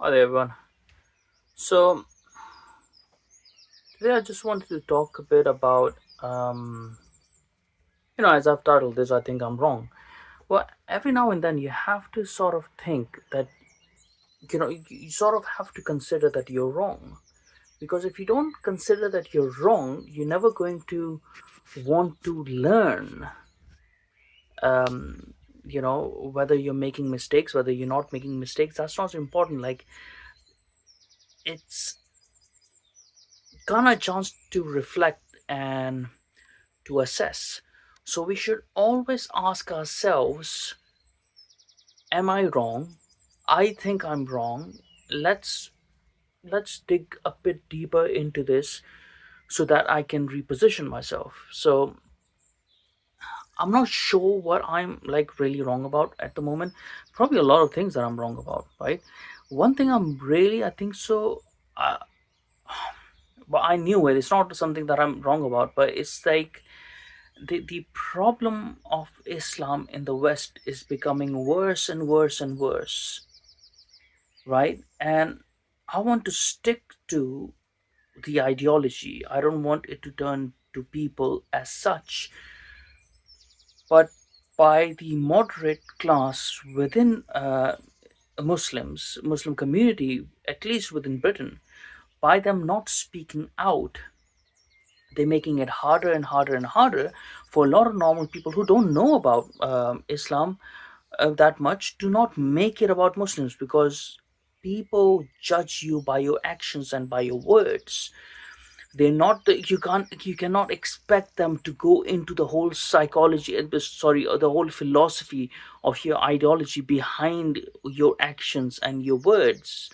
Hi there, everyone. So today I just wanted to talk a bit about, as I've titled this, I think I'm wrong. Well, every now and then you have to sort of think that, you sort of have to consider that you're wrong. Because if you don't consider that you're wrong, you're never going to want to learn, whether you're making mistakes, whether you're not making mistakes. That's not important. Like, it's gonna chance to reflect and to assess. So we should always ask ourselves, am I wrong? I think I'm wrong. Let's dig a bit deeper into this so that I can reposition myself. So I'm not sure what I'm like really wrong about at the moment. Probably a lot of things that I'm wrong about, right? One thing I think so, uh, but I knew it. It's not something that I'm wrong about, but it's like the problem of Islam in the West is becoming worse and worse and worse, right? And I want to stick to the ideology. I don't want it to turn to people as such, but by the moderate class within Muslim community, at least within Britain, by them not speaking out, they're making it harder and harder and harder for a lot of normal people who don't know about Islam that much. Do not make it about Muslims, because people judge you by your actions and by your words. They're not you cannot expect them to go into the whole psychology sorry, the whole philosophy of your ideology behind your actions and your words.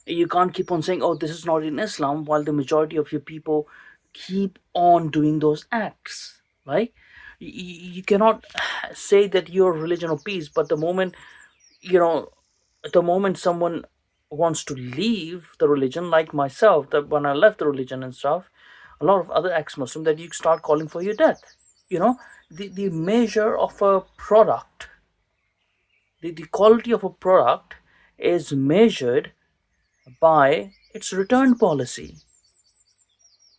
You can't keep on saying, oh, this is not in Islam, while the majority of your people keep on doing those acts, right? You cannot say that you're a religion of peace, but you know the moment someone wants to leave the religion, like myself, that when I left the religion and stuff, a lot of other ex-Muslim, that you start calling for your death. you know the measure of a product, the quality of a product is measured by its return policy,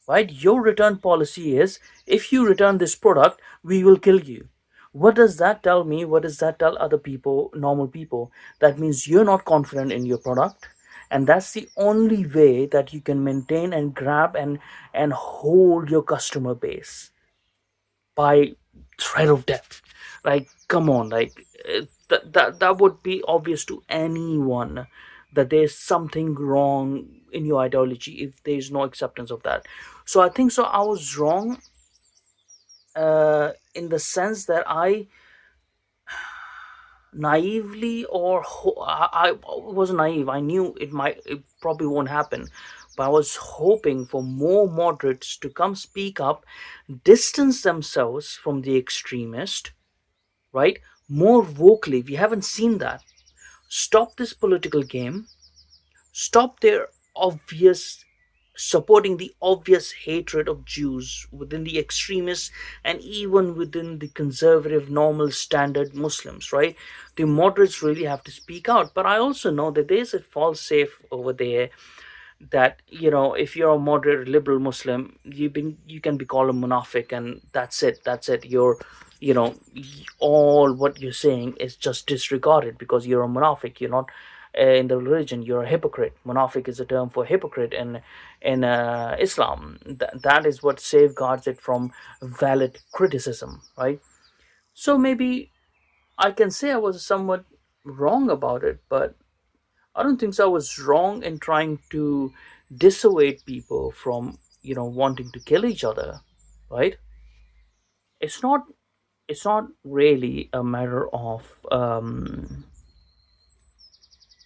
right? Your return policy is, if you return this product, we will kill you. What does that tell me? What does that tell other people, normal people? That means you're not confident in your product, and that's the only way that you can maintain and grab and hold your customer base, by threat of death. Like, come on, like, that would be obvious to anyone that there's something wrong in your ideology if there's no acceptance of that. So I think so I was wrong, in the sense that I naively, I was naive. I knew it probably won't happen, but I was hoping for more moderates to come speak up, distance themselves from the extremist, right? More vocally. We haven't seen that. Stop this political game. Stop their obvious supporting the obvious hatred of Jews within the extremists and even within the conservative, normal, standard Muslims, right? The moderates really have to speak out. But I also know that there's a false safe over there, that if you're a moderate liberal Muslim, you can be called a munafiq, and that's it. All what you're saying is just disregarded because you're a munafiq. You're not in the religion, you're a hypocrite. Munafiq is a term for hypocrite in Islam. That is what safeguards it from valid criticism, right? So maybe I can say I was somewhat wrong about it, but I don't think so. I was wrong in trying to dissuade people from, wanting to kill each other, right? It's not. It's not really a matter of,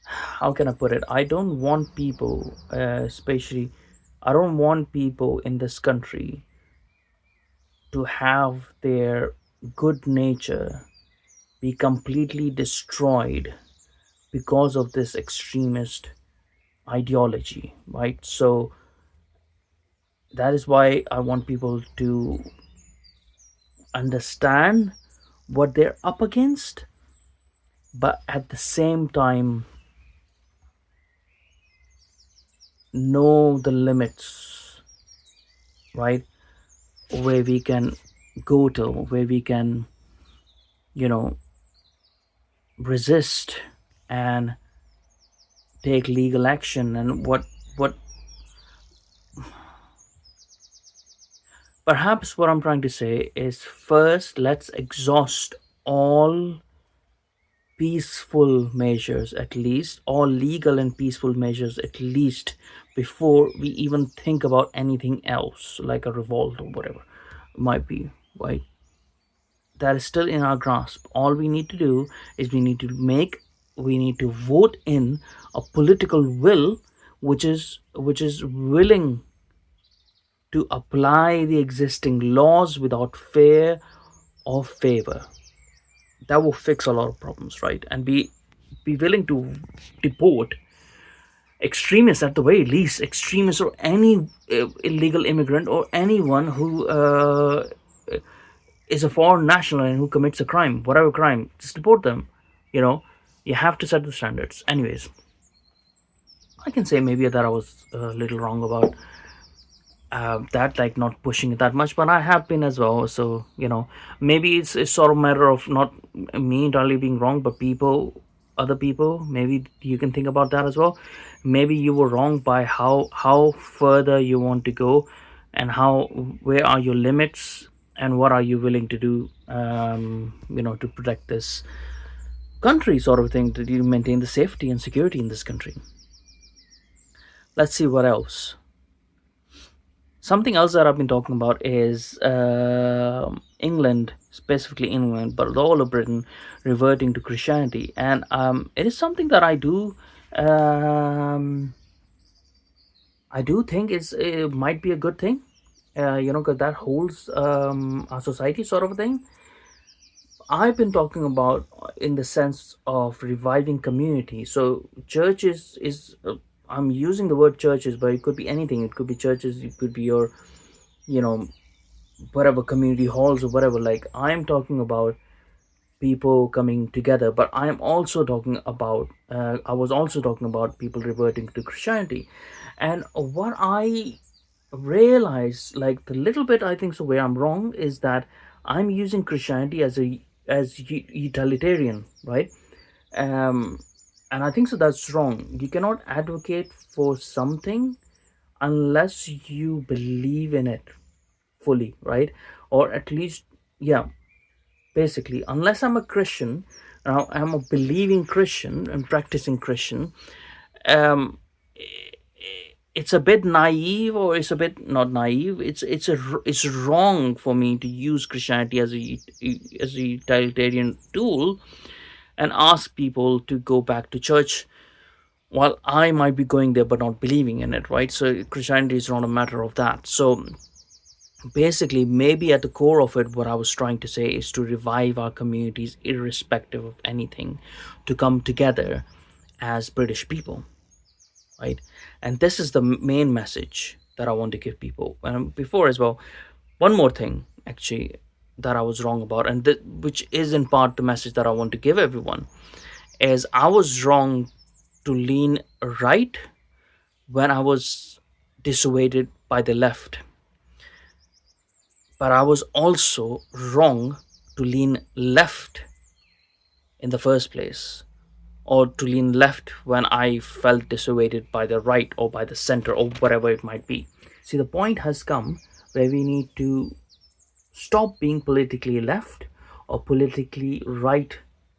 how can I put it? I don't want people, especially, I don't want people in this country to have their good nature be completely destroyed because of this extremist ideology, right? So that is why I want people to understand what they're up against, but at the same time know the limits, right? Where we can go to, where we can, you know, resist and take legal action. And what perhaps what I'm trying to say is, first let's exhaust all peaceful measures, at least all legal and peaceful measures, at least, before we even think about anything else like a revolt or whatever it might be, right? That is still in our grasp. All we need to do is we need to vote in a political will which is willing to apply the existing laws without fear or favor. That will fix a lot of problems, right? And be willing to deport extremists, at the very least, extremists or any illegal immigrant or anyone who is a foreign national and who commits a crime, whatever crime, just deport them. You know, you have to set the standards. Anyways, I can say maybe that I was a little wrong about that, like not pushing it that much, but I have been as well. So maybe it's sort of a matter of not me entirely being wrong, but people, other people. Maybe you can think about that as well. Maybe you were wrong by how further you want to go, and how where are your limits, and what are you willing to do, to protect this country, sort of thing, to you maintain the safety and security in this country. Let's see what else. Something else that I've been talking about is England, specifically England, but all of Britain reverting to Christianity, and it is something that um, I do think it might be a good thing, because that holds our society, sort of a thing. I've been talking about in the sense of reviving community. So churches is I'm using the word churches, but it could be anything. It could be churches. It could be your you know whatever community halls or whatever. Like, I'm talking about people coming together, but I was also talking about people reverting to Christianity. And what I realized, like the little bit I think so where I'm wrong, is that I'm using Christianity as utilitarian, right? um and I think so that's wrong. You cannot advocate for something unless you believe in it fully, right? Or at least, yeah, basically, unless I'm a Christian, now I'm a believing Christian and practicing Christian. um it's a bit naive, or it's a bit not naive, it's wrong for me to use Christianity as a utilitarian tool and ask people to go back to church while I might be going there but not believing in it, right? So Christianity is not a matter of that. So basically, maybe at the core of it, what I was trying to say is to revive our communities irrespective of anything, to come together as British people, right? And this is the main message that I want to give people. And before as well, one more thing actually that I was wrong about, and which is in part the message that I want to give everyone, is I was wrong to lean right when I was dissuaded by the left, but I was also wrong to lean left in the first place, or to lean left when I felt dissuaded by the right or by the center or whatever it might be. See, the point has come where we need to stop being politically left or politically right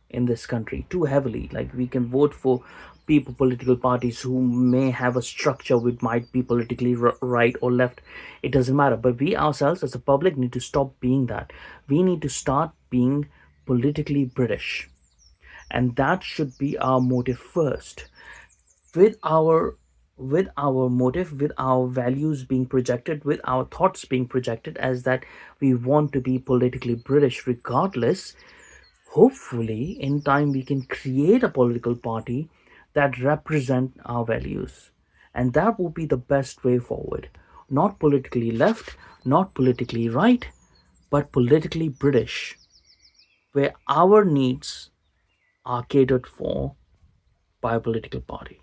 in this country too heavily. Like, we can vote for people, political parties who may have a structure which might be politically right or left. It doesn't matter. But we ourselves as a public need to stop being that. We need to start being politically British. And that should be our motive first, with our motive, with our values being projected, with our thoughts being projected as that we want to be politically British regardless. Hopefully in time we can create a political party that represent our values, and that will be the best way forward. Not politically left, not politically right, but politically British, where our needs are catered for by a political party.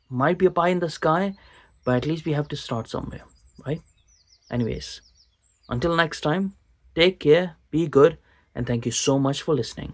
Might be a pie in the sky, but at least we have to start somewhere, right? Anyways, until next time, take care, be good, and thank you so much for listening.